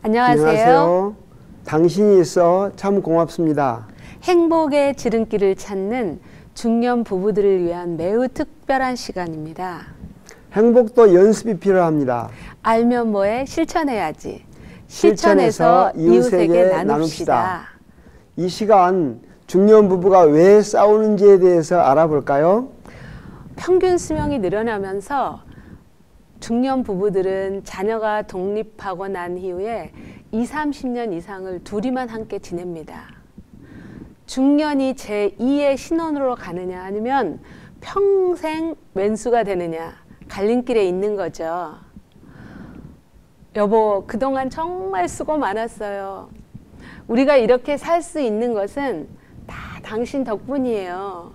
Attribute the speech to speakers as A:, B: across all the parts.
A: 안녕하세요. 당신이 있어 참 고맙습니다.
B: 행복의 지름길을 찾는 중년 부부들을 위한 매우 특별한 시간입니다.
A: 행복도 연습이 필요합니다.
B: 알면 뭐해? 실천해야지. 실천해서 이웃에게 나눕시다.
A: 이 시간 중년 부부가 왜 싸우는지에 대해서 알아볼까요?
B: 평균 수명이 늘어나면서 중년 부부들은 자녀가 독립하고 난 이후에 20-30년 이상을 둘이만 함께 지냅니다. 중년이 제2의 신혼으로 가느냐 아니면 평생 왼수가 되느냐 갈림길에 있는 거죠. 여보, 그동안 정말 수고 많았어요. 우리가 이렇게 살 수 있는 것은 다 당신 덕분이에요.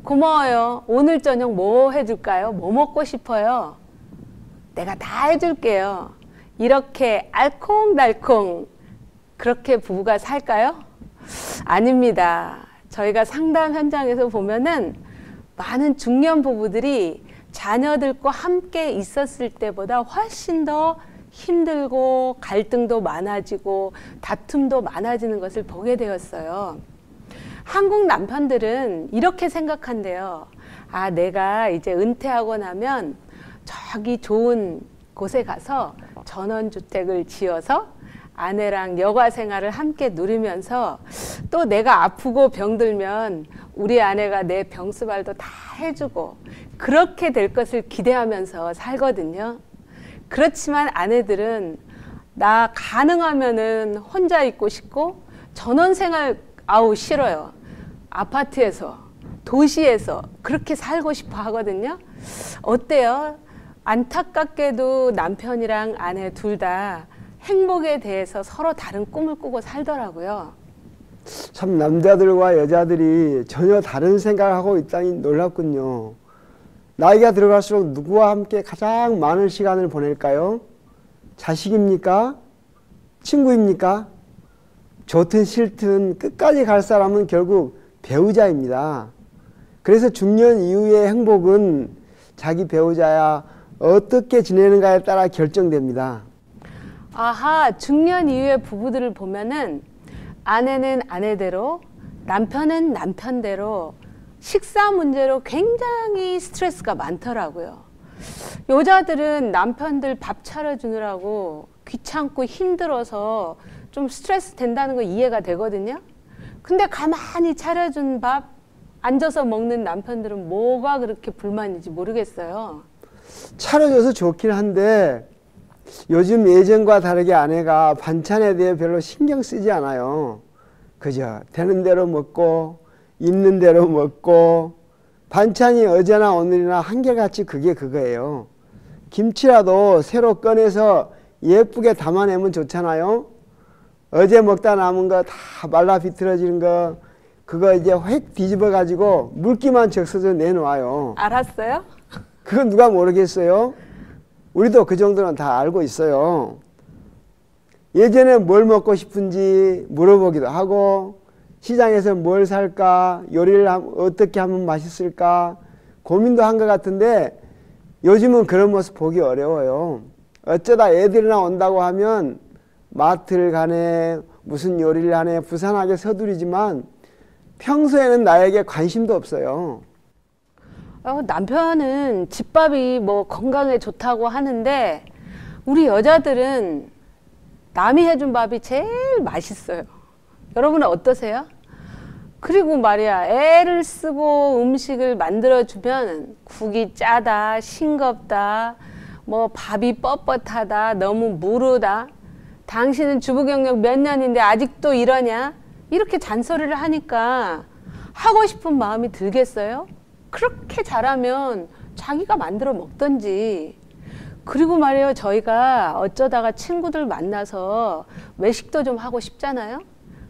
B: 고마워요. 오늘 저녁 뭐 해줄까요? 뭐 먹고 싶어요? 내가 다 해줄게요. 이렇게 알콩달콩 그렇게 부부가 살까요? 아닙니다. 저희가 상담 현장에서 보면은 많은 중년 부부들이 자녀들과 함께 있었을 때보다 훨씬 더 힘들고 갈등도 많아지고 다툼도 많아지는 것을 보게 되었어요. 한국 남편들은 이렇게 생각한대요. 아, 내가 이제 은퇴하고 나면 저기 좋은 곳에 가서 전원주택을 지어서 아내랑 여가 생활을 함께 누리면서 또 내가 아프고 병들면 우리 아내가 내 병수발도 다 해주고 그렇게 될 것을 기대하면서 살거든요. 그렇지만 아내들은 나 가능하면은 혼자 있고 싶고 전원생활 아우 싫어요. 아파트에서 도시에서 그렇게 살고 싶어 하거든요. 어때요? 안타깝게도 남편이랑 아내 둘 다 행복에 대해서 서로 다른 꿈을 꾸고 살더라고요.
A: 참 남자들과 여자들이 전혀 다른 생각을 하고 있다니 놀랍군요. 나이가 들어갈수록 누구와 함께 가장 많은 시간을 보낼까요? 자식입니까? 친구입니까? 좋든 싫든 끝까지 갈 사람은 결국 배우자입니다. 그래서 중년 이후의 행복은 자기 배우자야 어떻게 지내는가에 따라 결정됩니다.
B: 아하, 중년 이후의 부부들을 보면은 아내는 아내대로 남편은 남편대로 식사 문제로 굉장히 스트레스가 많더라고요. 여자들은 남편들 밥 차려주느라고 귀찮고 힘들어서 좀 스트레스 된다는 거 이해가 되거든요. 근데 가만히 차려준 밥 앉아서 먹는 남편들은 뭐가 그렇게 불만인지 모르겠어요.
A: 차려줘서 좋긴 한데 요즘 예전과 다르게 아내가 반찬에 대해 별로 신경 쓰지 않아요. 그저 되는 대로 먹고 있는 대로 먹고 반찬이 어제나 오늘이나 한결같이 그게 그거예요. 김치라도 새로 꺼내서 예쁘게 담아내면 좋잖아요. 어제 먹다 남은 거 다 말라 비틀어지는 거 그거 이제 획 뒤집어 가지고 물기만 적셔서 내놓아요.
B: 알았어요?
A: 그건 누가 모르겠어요? 우리도 그 정도는 다 알고 있어요. 예전에 뭘 먹고 싶은지 물어보기도 하고 시장에서 뭘 살까 요리를 어떻게 하면 맛있을까 고민도 한 것 같은데 요즘은 그런 모습 보기 어려워요. 어쩌다 애들이나 온다고 하면 마트를 가네 무슨 요리를 하네 부산하게 서두르지만 평소에는 나에게 관심도 없어요.
B: 남편은 집밥이 뭐 건강에 좋다고 하는데 우리 여자들은 남이 해준 밥이 제일 맛있어요. 여러분은 어떠세요? 그리고 말이야, 애를 쓰고 음식을 만들어주면 국이 짜다, 싱겁다, 뭐 밥이 뻣뻣하다, 너무 무르다, 당신은 주부 경력 몇 년인데 아직도 이러냐? 이렇게 잔소리를 하니까 하고 싶은 마음이 들겠어요? 그렇게 잘하면 자기가 만들어 먹던지. 그리고 말이에요, 저희가 어쩌다가 친구들 만나서 외식도 좀 하고 싶잖아요.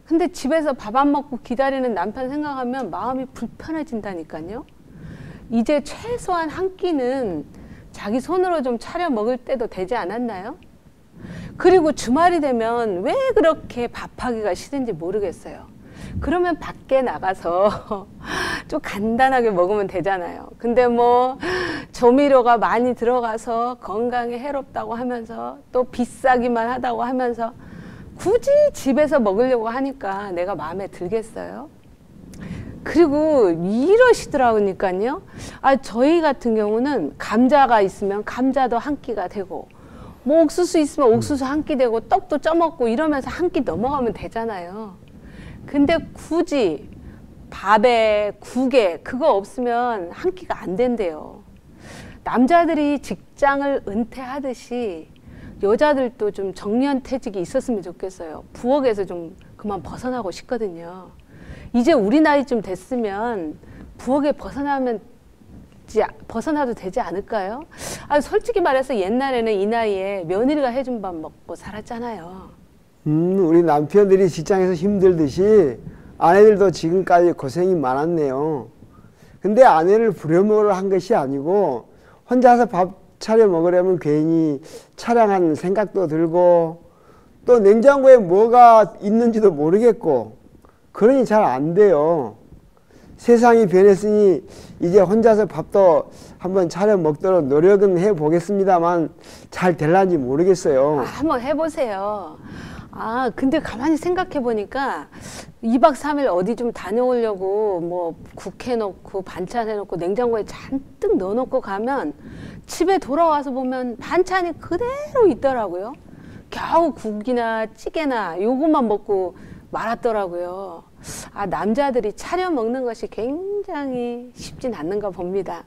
B: 근데 집에서 밥 안 먹고 기다리는 남편 생각하면 마음이 불편해진다니까요. 이제 최소한 한 끼는 자기 손으로 좀 차려 먹을 때도 되지 않았나요? 그리고 주말이 되면 왜 그렇게 밥하기가 싫은지 모르겠어요. 그러면 밖에 나가서 좀 간단하게 먹으면 되잖아요. 근데 뭐 조미료가 많이 들어가서 건강에 해롭다고 하면서 또 비싸기만 하다고 하면서 굳이 집에서 먹으려고 하니까 내가 마음에 들겠어요? 그리고 이러시더라고니까요. 저희 같은 경우는 감자가 있으면 감자도 한 끼가 되고, 뭐 옥수수 있으면 옥수수 한 끼 되고, 떡도 쪄먹고 이러면서 한 끼 넘어가면 되잖아요. 근데 굳이 밥에 국에 그거 없으면 한 끼가 안 된대요. 남자들이 직장을 은퇴하듯이 여자들도 좀 정년퇴직이 있었으면 좋겠어요. 부엌에서 좀 그만 벗어나고 싶거든요. 이제 우리 나이쯤 됐으면 부엌에 벗어나도 되지 않을까요? 솔직히 말해서 옛날에는 이 나이에 며느리가 해준 밥 먹고 살았잖아요.
A: 우리 남편들이 직장에서 힘들듯이 아내들도 지금까지 고생이 많았네요. 근데 아내를 부려먹으려 한 것이 아니고 혼자서 밥 차려 먹으려면 괜히 차량하는 생각도 들고 또 냉장고에 뭐가 있는지도 모르겠고 그러니 잘 안 돼요. 세상이 변했으니 이제 혼자서 밥도 한번 차려 먹도록 노력은 해보겠습니다만 잘 될란지 모르겠어요.
B: 한번 해보세요. 근데 가만히 생각해 보니까 2박 3일 어디 좀 다녀오려고 뭐 국 해놓고 반찬 해놓고 냉장고에 잔뜩 넣어놓고 가면 집에 돌아와서 보면 반찬이 그대로 있더라고요. 겨우 국이나 찌개나 요것만 먹고 말았더라고요. 남자들이 차려 먹는 것이 굉장히 쉽진 않는가 봅니다.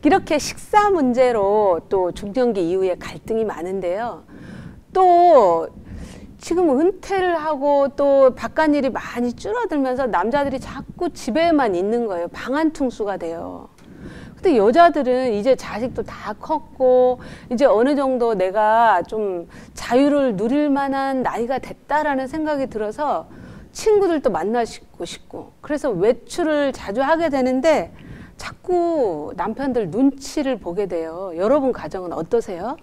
B: 이렇게 식사 문제로 또 중년기 이후에 갈등이 많은데요. 또 지금 은퇴를 하고 또 바깥일이 많이 줄어들면서 남자들이 자꾸 집에만 있는 거예요. 방한퉁수가 돼요. 근데 여자들은 이제 자식도 다 컸고 이제 어느 정도 내가 좀 자유를 누릴 만한 나이가 됐다라는 생각이 들어서 친구들도 만나고 싶고 그래서 외출을 자주 하게 되는데 자꾸 남편들 눈치를 보게 돼요. 여러분 가정은 어떠세요?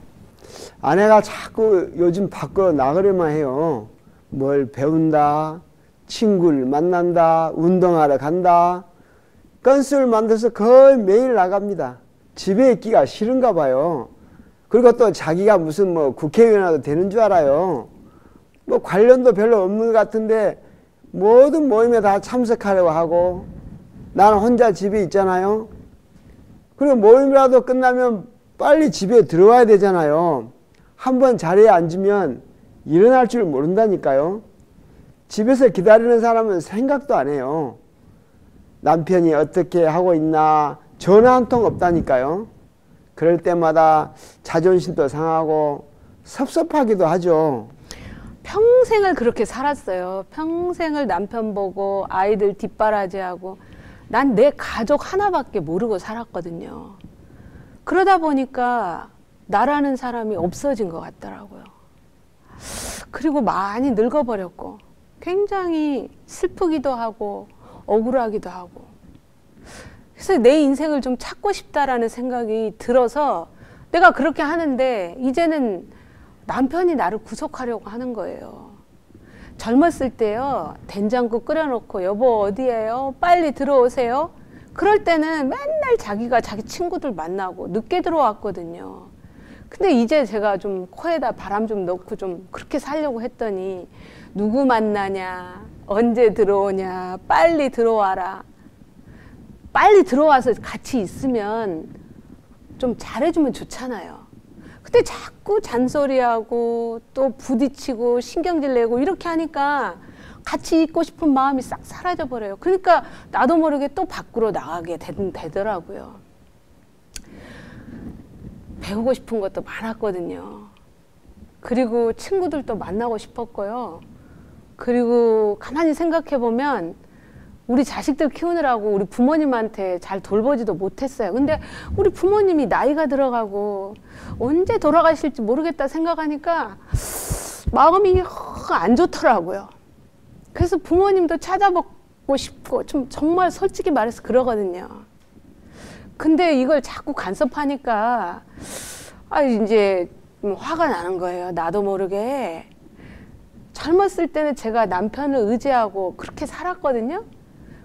A: 아내가 자꾸 요즘 밖으로 나가려만 해요. 뭘 배운다, 친구를 만난다, 운동하러 간다. 건수를 만들어서 거의 매일 나갑니다. 집에 있기가 싫은가 봐요. 그리고 또 자기가 무슨 뭐 국회의원이라도 되는 줄 알아요. 뭐 관련도 별로 없는 것 같은데 모든 모임에 다 참석하려고 하고 나는 혼자 집에 있잖아요. 그리고 모임이라도 끝나면 빨리 집에 들어와야 되잖아요. 한번 자리에 앉으면 일어날 줄 모른다니까요. 집에서 기다리는 사람은 생각도 안 해요. 남편이 어떻게 하고 있나 전화 한 통 없다니까요. 그럴 때마다 자존심도 상하고 섭섭하기도 하죠.
B: 평생을 그렇게 살았어요. 평생을 남편 보고 아이들 뒷바라지하고 난 내 가족 하나밖에 모르고 살았거든요. 그러다 보니까 나라는 사람이 없어진 것 같더라고요. 그리고 많이 늙어버렸고 굉장히 슬프기도 하고 억울하기도 하고 그래서 내 인생을 좀 찾고 싶다라는 생각이 들어서 내가 그렇게 하는데 이제는 남편이 나를 구속하려고 하는 거예요. 젊었을 때요 된장국 끓여놓고 여보 어디에요? 빨리 들어오세요. 그럴 때는 맨날 자기가 자기 친구들 만나고 늦게 들어왔거든요. 근데 이제 제가 좀 코에다 바람 좀 넣고 좀 그렇게 살려고 했더니 누구 만나냐, 언제 들어오냐, 빨리 들어와라. 빨리 들어와서 같이 있으면 좀 잘해주면 좋잖아요. 근데 자꾸 잔소리하고 또 부딪히고 신경질 내고 이렇게 하니까 같이 있고 싶은 마음이 싹 사라져 버려요. 그러니까 나도 모르게 또 밖으로 나가게 되더라고요. 배우고 싶은 것도 많았거든요. 그리고 친구들도 만나고 싶었고요. 그리고 가만히 생각해 보면 우리 자식들 키우느라고 우리 부모님한테 잘 돌보지도 못했어요. 근데 우리 부모님이 나이가 들어가고 언제 돌아가실지 모르겠다 생각하니까 마음이 안 좋더라고요. 그래서 부모님도 찾아보고 싶고 좀 정말 솔직히 말해서 그러거든요. 근데 이걸 자꾸 간섭하니까 이제 화가 나는 거예요. 나도 모르게. 젊었을 때는 제가 남편을 의지하고 그렇게 살았거든요.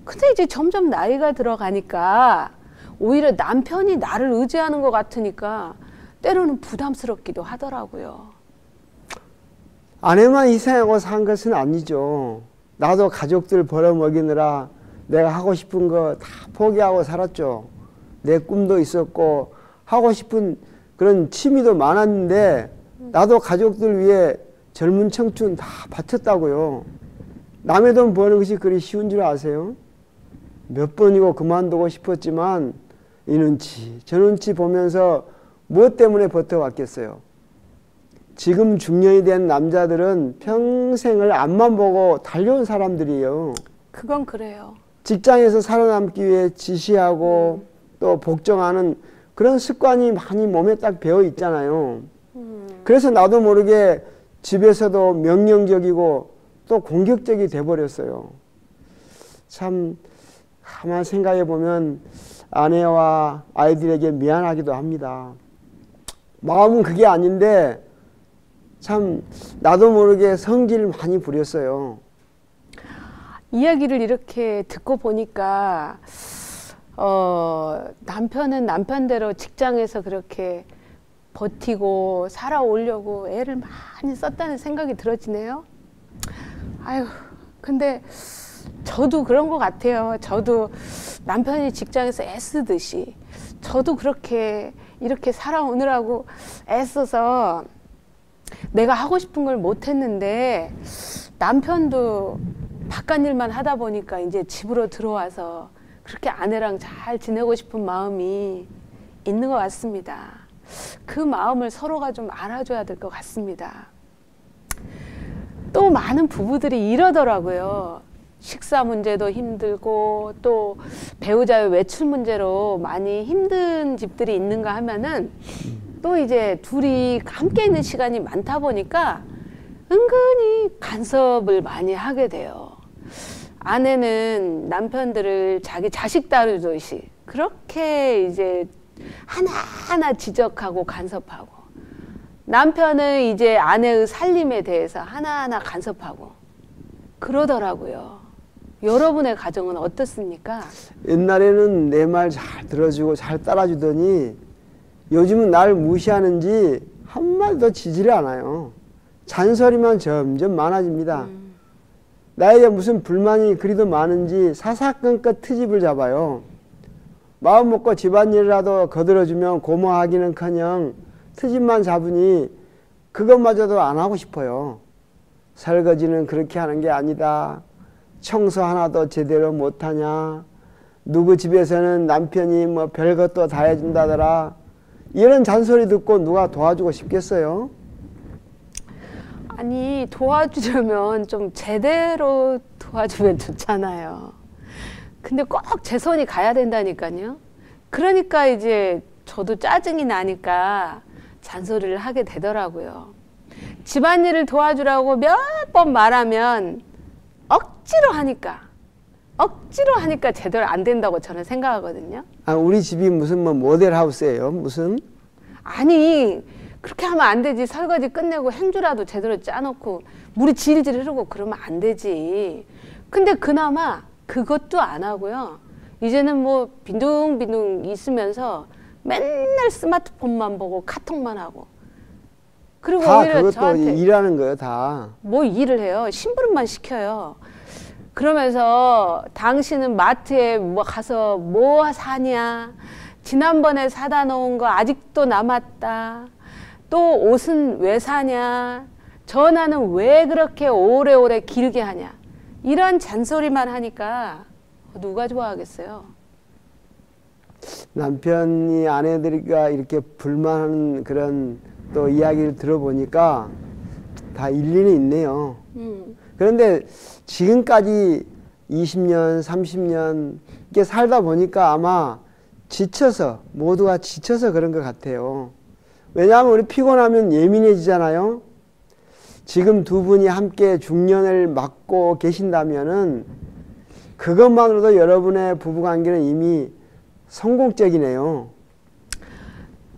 B: 근데 이제 점점 나이가 들어가니까 오히려 남편이 나를 의지하는 것 같으니까 때로는 부담스럽기도 하더라고요.
A: 아내만 희생하고 산 것은 아니죠. 나도 가족들 벌어먹이느라 내가 하고 싶은 거 다 포기하고 살았죠. 내 꿈도 있었고 하고 싶은 그런 취미도 많았는데 나도 가족들 위해 젊은 청춘 다 바쳤다고요. 남의 돈 버는 것이 그리 쉬운 줄 아세요? 몇 번이고 그만두고 싶었지만 이 눈치 저 눈치 보면서 무엇 때문에 버텨왔겠어요. 지금 중년이 된 남자들은 평생을 앞만 보고 달려온 사람들이에요.
B: 그건 그래요.
A: 직장에서 살아남기 위해 지시하고 또 복종하는 그런 습관이 많이 몸에 딱 배어 있잖아요. 그래서 나도 모르게 집에서도 명령적이고 또 공격적이 돼버렸어요. 참 가만 생각해 보면 아내와 아이들에게 미안하기도 합니다. 마음은 그게 아닌데 참 나도 모르게 성질을 많이 부렸어요.
B: 이야기를 이렇게 듣고 보니까 남편은 남편대로 직장에서 그렇게 버티고 살아오려고 애를 많이 썼다는 생각이 들어지네요. 아유, 근데 저도 그런 것 같아요. 저도 남편이 직장에서 애쓰듯이 저도 그렇게 이렇게 살아오느라고 애써서 내가 하고 싶은 걸 못했는데 남편도 바깥 일만 하다 보니까 이제 집으로 들어와서 그렇게 아내랑 잘 지내고 싶은 마음이 있는 것 같습니다. 그 마음을 서로가 좀 알아줘야 될 것 같습니다. 또 많은 부부들이 이러더라고요. 식사 문제도 힘들고 또 배우자의 외출 문제로 많이 힘든 집들이 있는가 하면은 또 이제 둘이 함께 있는 시간이 많다 보니까 은근히 간섭을 많이 하게 돼요. 아내는 남편들을 자기 자식 다루듯이 그렇게 이제 하나하나 지적하고 간섭하고, 남편은 이제 아내의 살림에 대해서 하나하나 간섭하고 그러더라고요. 여러분의 가정은 어떻습니까?
A: 옛날에는 내 말 잘 들어주고 잘 따라주더니 요즘은 날 무시하는지 한마디도 지지를 않아요. 잔소리만 점점 많아집니다. 나에게 무슨 불만이 그리도 많은지 사사건건 트집을 잡아요. 마음 먹고 집안일이라도 거들어주면 고마워하기는커녕 트집만 잡으니 그것마저도 안 하고 싶어요. 설거지는 그렇게 하는 게 아니다. 청소 하나도 제대로 못하냐. 누구 집에서는 남편이 뭐 별것도 다 해준다더라. 이런 잔소리 듣고 누가 도와주고 싶겠어요?
B: 아니, 도와주려면 좀 제대로 도와주면 좋잖아요. 근데 꼭 제 손이 가야 된다니까요. 그러니까 이제 저도 짜증이 나니까 잔소리를 하게 되더라고요. 집안일을 도와주라고 몇 번 말하면 억지로 하니까 제대로 안 된다고 저는 생각하거든요.
A: 아, 우리 집이 무슨 뭐 모델 하우스예요? 무슨?
B: 아니, 그렇게 하면 안 되지. 설거지 끝내고 행주라도 제대로 짜놓고 물이 질질 흐르고 그러면 안 되지. 근데 그나마 그것도 안 하고요. 이제는 뭐 빈둥빈둥 있으면서 맨날 스마트폰만 보고 카톡만 하고. 그리고
A: 다
B: 오히려
A: 그것도
B: 저한테
A: 일하는 거예요, 다.
B: 뭐 일을 해요. 심부름만 시켜요. 그러면서 당신은 마트에 뭐 가서 뭐 사냐? 지난번에 사다 놓은 거 아직도 남았다. 또 옷은 왜 사냐? 전화는 왜 그렇게 오래오래 길게 하냐? 이런 잔소리만 하니까 누가 좋아하겠어요?
A: 남편이 아내들과 이렇게 불만하는 그런 또 이야기를 들어보니까 다 일리는 있네요. 그런데 지금까지 20년, 30년 이렇게 살다 보니까 아마 지쳐서, 모두가 지쳐서 그런 것 같아요. 왜냐하면 우리 피곤하면 예민해지잖아요. 지금 두 분이 함께 중년을 맞고 계신다면은 그것만으로도 여러분의 부부관계는 이미 성공적이네요.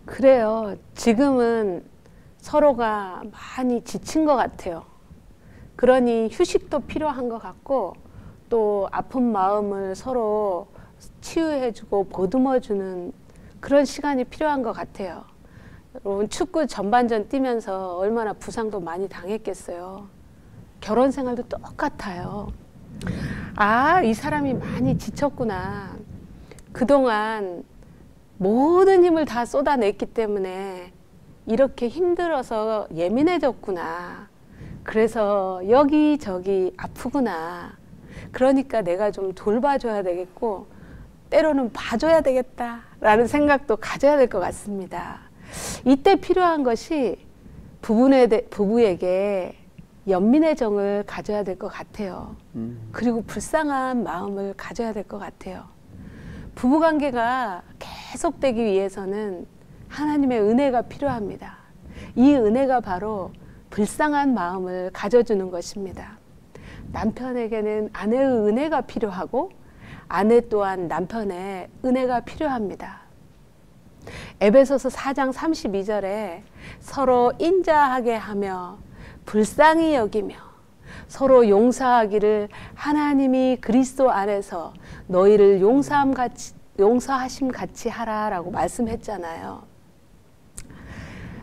B: 그래요. 지금은 서로가 많이 지친 것 같아요. 그러니 휴식도 필요한 것 같고 또 아픈 마음을 서로 치유해주고 보듬어주는 그런 시간이 필요한 것 같아요. 여러분 축구 전반전 뛰면서 얼마나 부상도 많이 당했겠어요. 결혼 생활도 똑같아요. 아, 이 사람이 많이 지쳤구나. 그동안 모든 힘을 다 쏟아냈기 때문에 이렇게 힘들어서 예민해졌구나. 그래서 여기저기 아프구나. 그러니까 내가 좀 돌봐줘야 되겠고 때로는 봐줘야 되겠다라는 생각도 가져야 될 것 같습니다. 이때 필요한 것이 부부에게 연민의 정을 가져야 될 것 같아요. 그리고 불쌍한 마음을 가져야 될 것 같아요. 부부관계가 계속되기 위해서는 하나님의 은혜가 필요합니다. 이 은혜가 바로 불쌍한 마음을 가져주는 것입니다. 남편에게는 아내의 은혜가 필요하고 아내 또한 남편의 은혜가 필요합니다. 에베소서 4장 32절에 서로 인자하게 하며 불쌍히 여기며 서로 용서하기를 하나님이 그리스도 안에서 너희를 용서하심 같이 하라라고 말씀했잖아요.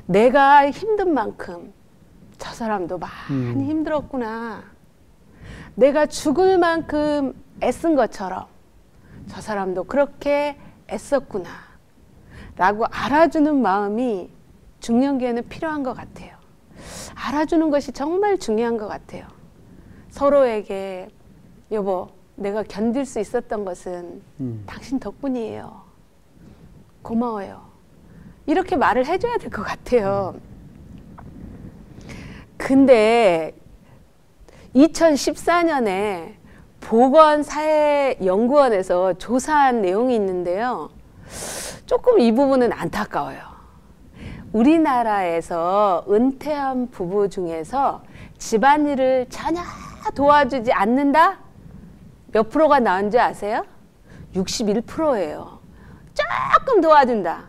B: 내가 힘든 만큼 저 사람도 많이 힘들었구나. 내가 죽을 만큼 애쓴 것처럼 저 사람도 그렇게 애썼구나 라고 알아주는 마음이 중년기에는 필요한 것 같아요. 알아주는 것이 정말 중요한 것 같아요. 서로에게 여보, 내가 견딜 수 있었던 것은 당신 덕분이에요. 고마워요. 이렇게 말을 해줘야 될 것 같아요. 근데 2014년에 보건사회연구원에서 조사한 내용이 있는데요. 조금 이 부분은 안타까워요. 우리나라에서 은퇴한 부부 중에서 집안일을 전혀 도와주지 않는다? 몇 프로가 나온지 아세요? 61%예요. 조금 도와준다.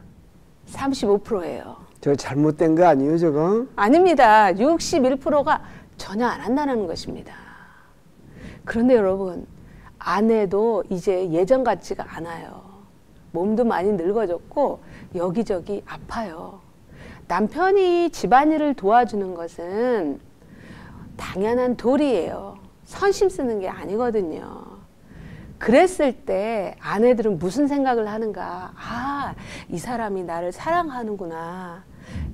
B: 35%예요.
A: 저 잘못된 거 아니에요, 저거?
B: 아닙니다. 61%가 전혀 안 한다는 것입니다. 그런데 여러분, 아내도 이제 예전 같지가 않아요. 몸도 많이 늙어졌고 여기저기 아파요. 남편이 집안일을 도와주는 것은 당연한 도리예요. 선심 쓰는 게 아니거든요. 그랬을 때 아내들은 무슨 생각을 하는가? 아, 이 사람이 나를 사랑하는구나.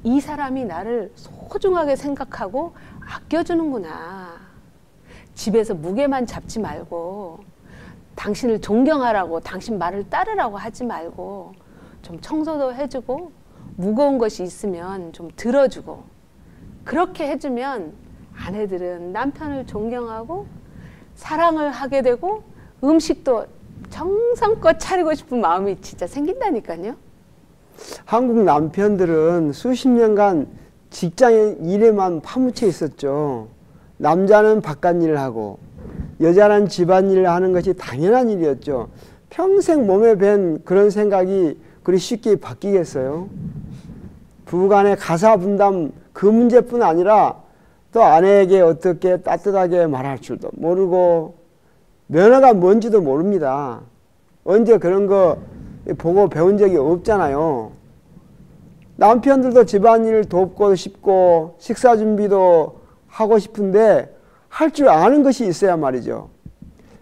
B: 이 사람이 나를 소중하게 생각하고 아껴주는구나. 집에서 무게만 잡지 말고 당신을 존경하라고, 당신 말을 따르라고 하지 말고 좀 청소도 해주고 무거운 것이 있으면 좀 들어주고, 그렇게 해주면 아내들은 남편을 존경하고 사랑을 하게 되고 음식도 정성껏 차리고 싶은 마음이 진짜 생긴다니까요.
A: 한국 남편들은 수십 년간 직장의 일에만 파묻혀 있었죠. 남자는 바깥 일을 하고 여자는 집안일을 하는 것이 당연한 일이었죠. 평생 몸에 밴 그런 생각이 그리 쉽게 바뀌겠어요? 부부간의 가사 분담 그 문제뿐 아니라 또 아내에게 어떻게 따뜻하게 말할 줄도 모르고 면허가 뭔지도 모릅니다. 언제 그런 거 보고 배운 적이 없잖아요. 남편들도 집안일 돕고 싶고 식사 준비도 하고 싶은데 할 줄 아는 것이 있어야 말이죠.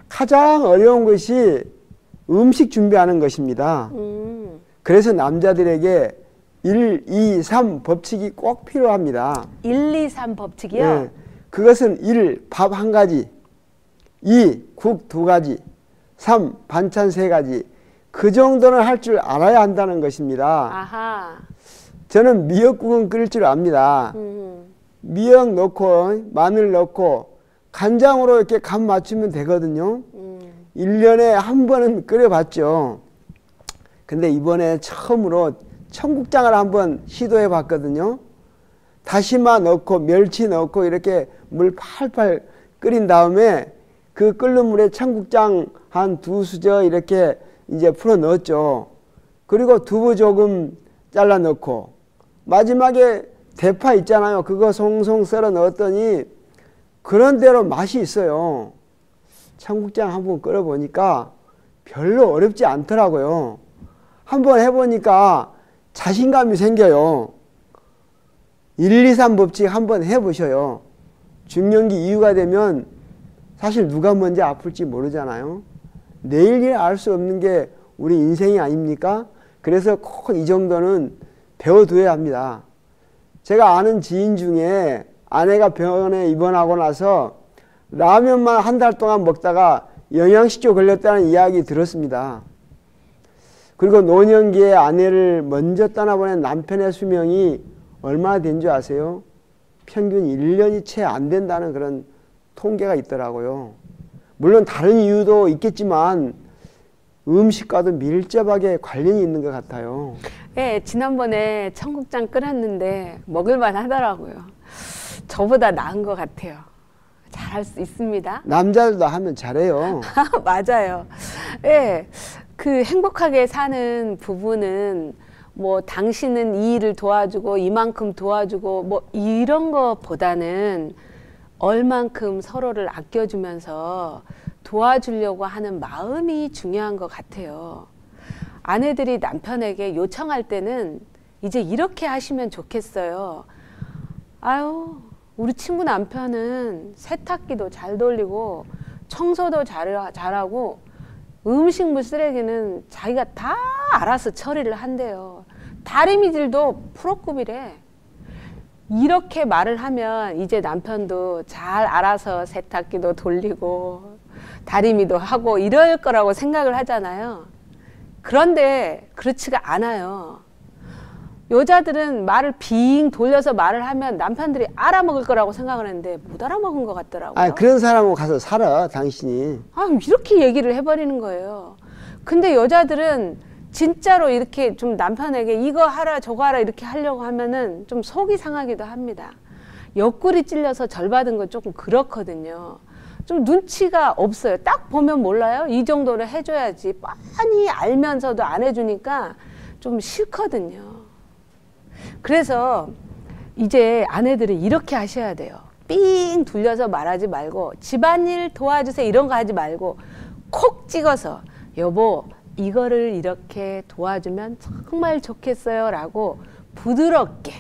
A: 가장 어려운 것이 음식 준비하는 것입니다. 그래서 남자들에게 1, 2, 3 법칙이 꼭 필요합니다.
B: 1, 2, 3 법칙이요?
A: 네, 그것은 1. 밥 한 가지, 2. 국 2가지, 3. 반찬 3가지. 그 정도는 할 줄 알아야 한다는 것입니다.
B: 아하.
A: 저는 미역국은 끓일 줄 압니다. 미역 넣고 마늘 넣고 간장으로 이렇게 간 맞추면 되거든요. 1년에 한 번은 끓여봤죠. 근데 이번에 처음으로 청국장을 한번 시도해 봤거든요. 다시마 넣고 멸치 넣고 이렇게 물 팔팔 끓인 다음에 그 끓는 물에 청국장 한 2수저 이렇게 이제 풀어 넣었죠. 그리고 두부 조금 잘라 넣고 마지막에 대파 있잖아요. 그거 송송 썰어 넣었더니 그런대로 맛이 있어요. 청국장 한번 끓여 보니까 별로 어렵지 않더라고요. 한번 해보니까 자신감이 생겨요. 1, 2, 3 법칙 한번 해보셔요. 중년기 이후가 되면 사실 누가 먼저 아플지 모르잖아요. 내일 알 수 없는 게 우리 인생이 아닙니까? 그래서 꼭 이 정도는 배워둬야 합니다. 제가 아는 지인 중에 아내가 병원에 입원하고 나서 라면만 한 달 동안 먹다가 영양실조 걸렸다는 이야기 들었습니다. 그리고 노년기에 아내를 먼저 떠나보낸 남편의 수명이 얼마나 된 줄 아세요? 평균 1년이 채 안 된다는 그런 통계가 있더라고요. 물론 다른 이유도 있겠지만 음식과도 밀접하게 관련이 있는 것 같아요.
B: 예, 지난번에 청국장 끓였는데 먹을만 하더라고요. 저보다 나은 것 같아요. 잘할 수 있습니다.
A: 남자들도 하면 잘해요.
B: 맞아요. 예, 그 행복하게 사는 부부는 뭐 당신은 이 일을 도와주고 이만큼 도와주고 뭐 이런 것보다는 얼만큼 서로를 아껴주면서 도와주려고 하는 마음이 중요한 것 같아요. 아내들이 남편에게 요청할 때는 이제 이렇게 하시면 좋겠어요. 아유, 우리 친구 남편은 세탁기도 잘 돌리고 청소도 잘하고 음식물 쓰레기는 자기가 다 알아서 처리를 한대요. 다리미질도 프로급이래. 이렇게 말을 하면 이제 남편도 잘 알아서 세탁기도 돌리고 다리미도 하고 이럴 거라고 생각을 하잖아요. 그런데 그렇지가 않아요. 여자들은 말을 빙 돌려서 말을 하면 남편들이 알아먹을 거라고 생각을 했는데 못 알아먹은 것 같더라고요.
A: 아, 그런 사람하고 가서 살아, 당신이.
B: 아, 이렇게 얘기를 해버리는 거예요. 근데 여자들은 진짜로 이렇게 좀 남편에게 이거 하라 저거 하라 이렇게 하려고 하면은 좀 속이 상하기도 합니다. 옆구리 찔려서 절 받은 건 조금 그렇거든요. 좀 눈치가 없어요. 딱 보면 몰라요. 이 정도는 해줘야지. 뻔히 알면서도 안 해주니까 좀 싫거든요. 그래서 이제 아내들이 이렇게 하셔야 돼요. 삥 둘려서 말하지 말고 집안일 도와주세요 이런 거 하지 말고 콕 찍어서 여보 이거를 이렇게 도와주면 정말 좋겠어요 라고 부드럽게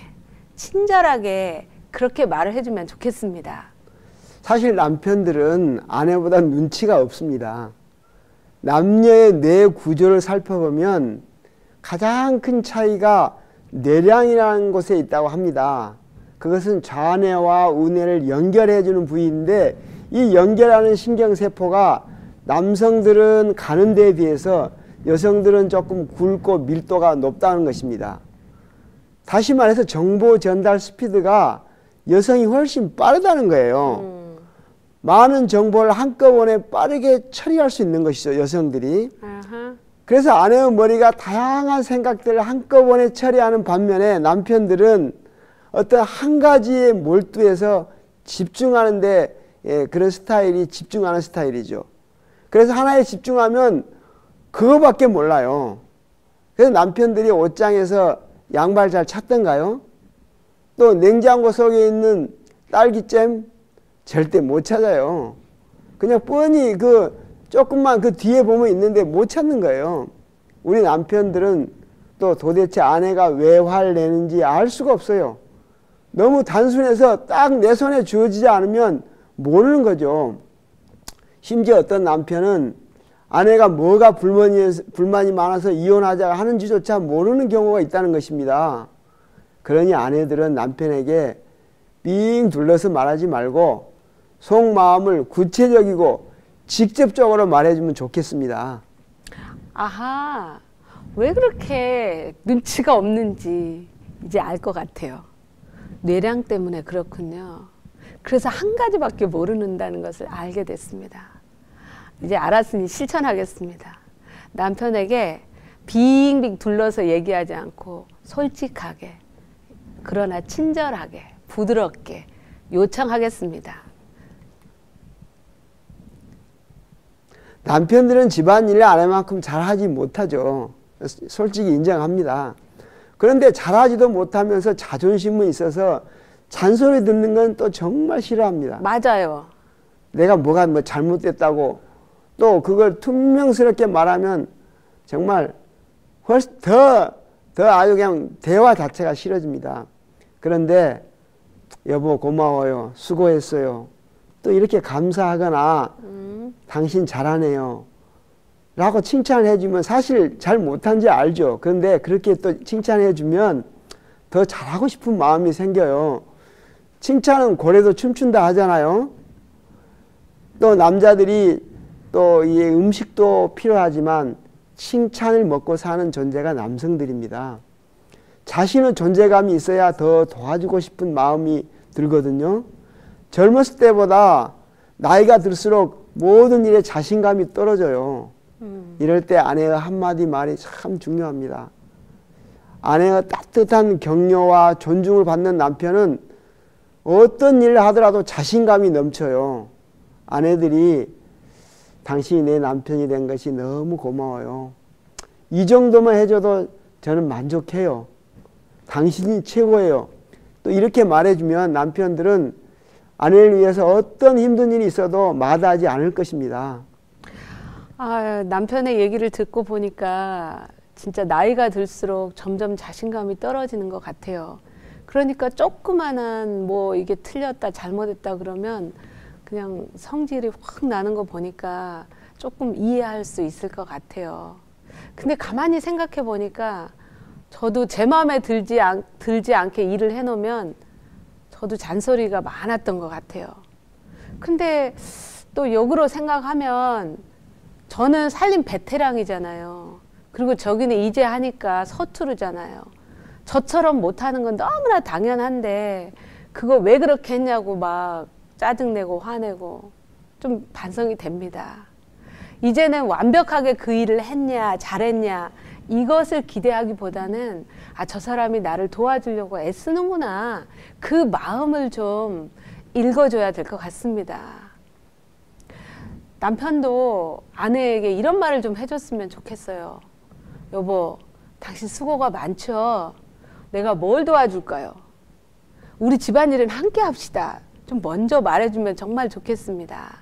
B: 친절하게 그렇게 말을 해주면 좋겠습니다.
A: 사실 남편들은 아내보다 눈치가 없습니다. 남녀의 뇌 구조를 살펴보면 가장 큰 차이가 뇌량이라는 곳에 있다고 합니다. 그것은 좌뇌와 우뇌를 연결해주는 부위인데 이 연결하는 신경세포가 남성들은 가는 데에 비해서 여성들은 조금 굵고 밀도가 높다는 것입니다. 다시 말해서 정보 전달 스피드가 여성이 훨씬 빠르다는 거예요. 많은 정보를 한꺼번에 빠르게 처리할 수 있는 것이죠, 여성들이. 그래서 아내의 머리가 다양한 생각들을 한꺼번에 처리하는 반면에 남편들은 어떤 한 가지에 몰두해서 집중하는데 그런 스타일이 집중하는 스타일이죠. 그래서 하나에 집중하면 그거밖에 몰라요. 그래서 남편들이 옷장에서 양말 잘 찾던가요? 또 냉장고 속에 있는 딸기잼 절대 못 찾아요. 그냥 뻔히 조금만 그 뒤에 보면 있는데 못 찾는 거예요. 우리 남편들은 또 도대체 아내가 왜 화를 내는지 알 수가 없어요. 너무 단순해서 딱 내 손에 주어지지 않으면 모르는 거죠. 심지어 어떤 남편은 아내가 뭐가 불만이 많아서 이혼하자 하는지조차 모르는 경우가 있다는 것입니다. 그러니 아내들은 남편에게 삥 둘러서 말하지 말고 속마음을 구체적이고 직접적으로 말해주면 좋겠습니다.
B: 아하, 왜 그렇게 눈치가 없는지 이제 알 것 같아요. 뇌량 때문에 그렇군요. 그래서 한 가지밖에 모르는다는 것을 알게 됐습니다. 이제 알았으니 실천하겠습니다. 남편에게 빙빙 둘러서 얘기하지 않고 솔직하게 그러나 친절하게 부드럽게 요청하겠습니다.
A: 남편들은 집안일을 아내만큼 잘하지 못하죠. 솔직히 인정합니다. 그런데 잘하지도 못하면서 자존심은 있어서 잔소리 듣는 건 또 정말 싫어합니다.
B: 맞아요.
A: 내가 뭐가 잘못됐다고 또 그걸 퉁명스럽게 말하면 정말 훨씬 더 아주 그냥 대화 자체가 싫어집니다. 그런데 여보 고마워요. 수고했어요. 또 이렇게 감사하거나 당신 잘하네요. 라고 칭찬을 해주면 사실 잘 못한지 알죠. 그런데 그렇게 또 칭찬해 주면 더 잘하고 싶은 마음이 생겨요. 칭찬은 고래도 춤춘다 하잖아요. 또 남자들이 또 이 음식도 필요하지만 칭찬을 먹고 사는 존재가 남성들입니다. 자신은 존재감이 있어야 더 도와주고 싶은 마음이 들거든요. 젊었을 때보다 나이가 들수록 모든 일에 자신감이 떨어져요. 이럴 때 아내의 한마디 말이 참 중요합니다. 아내의 따뜻한 격려와 존중을 받는 남편은 어떤 일을 하더라도 자신감이 넘쳐요. 아내들이 당신이 내 남편이 된 것이 너무 고마워요. 이 정도만 해줘도 저는 만족해요. 당신이 최고예요. 또 이렇게 말해주면 남편들은 아내를 위해서 어떤 힘든 일이 있어도 마다하지 않을 것입니다.
B: 아, 남편의 얘기를 듣고 보니까 진짜 나이가 들수록 점점 자신감이 떨어지는 것 같아요. 그러니까 조그만한 뭐 이게 틀렸다 잘못했다 그러면 그냥 성질이 확 나는 거 보니까 조금 이해할 수 있을 것 같아요. 근데 가만히 생각해 보니까 저도 제 마음에 들지 않게 일을 해놓으면 저도 잔소리가 많았던 것 같아요. 근데 또 역으로 생각하면 저는 살림 베테랑이잖아요. 그리고 저기는 이제 하니까 서투르잖아요. 저처럼 못하는 건 너무나 당연한데 그거 왜 그렇게 했냐고 막 짜증내고 화내고 좀 반성이 됩니다. 이제는 완벽하게 그 일을 했냐 잘했냐 이것을 기대하기보다는 아, 저 사람이 나를 도와주려고 애쓰는구나 그 마음을 좀 읽어줘야 될 것 같습니다. 남편도 아내에게 이런 말을 좀 해줬으면 좋겠어요. 여보, 당신 수고가 많죠? 내가 뭘 도와줄까요? 우리 집안일은 함께 합시다. 좀 먼저 말해주면 정말 좋겠습니다.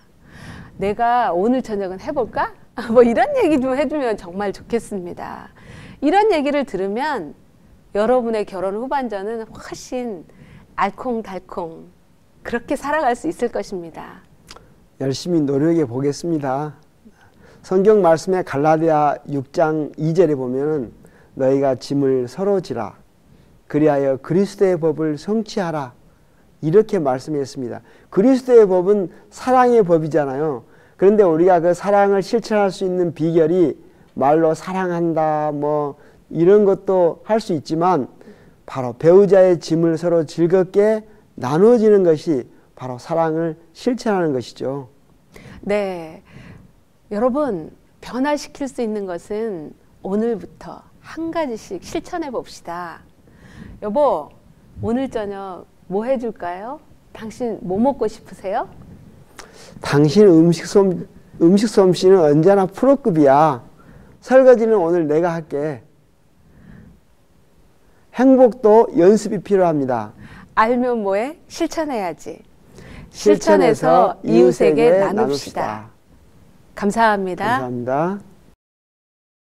B: 내가 오늘 저녁은 해볼까? 뭐 이런 얘기 좀 해주면 정말 좋겠습니다. 이런 얘기를 들으면 여러분의 결혼 후반전은 훨씬 알콩달콩 그렇게 살아갈 수 있을 것입니다.
A: 열심히 노력해 보겠습니다. 성경 말씀에 갈라디아 6장 2절에 보면은 너희가 짐을 서로 지라 그리하여 그리스도의 법을 성취하라 이렇게 말씀했습니다. 그리스도의 법은 사랑의 법이잖아요. 그런데 우리가 그 사랑을 실천할 수 있는 비결이 말로 사랑한다 뭐 이런 것도 할 수 있지만 바로 배우자의 짐을 서로 즐겁게 나누어지는 것이 바로 사랑을 실천하는 것이죠.
B: 네, 여러분 변화시킬 수 있는 것은 오늘부터 한 가지씩 실천해 봅시다. 여보, 오늘 저녁 뭐 해줄까요? 당신 뭐 먹고 싶으세요?
A: 당신 음식 솜씨는 언제나 프로급이야. 설거지는 오늘 내가 할게. 행복도 연습이 필요합니다.
B: 알면 뭐해? 실천해야지. 실천해서 이웃에게 나눕시다. 감사합니다.
A: 감사합니다.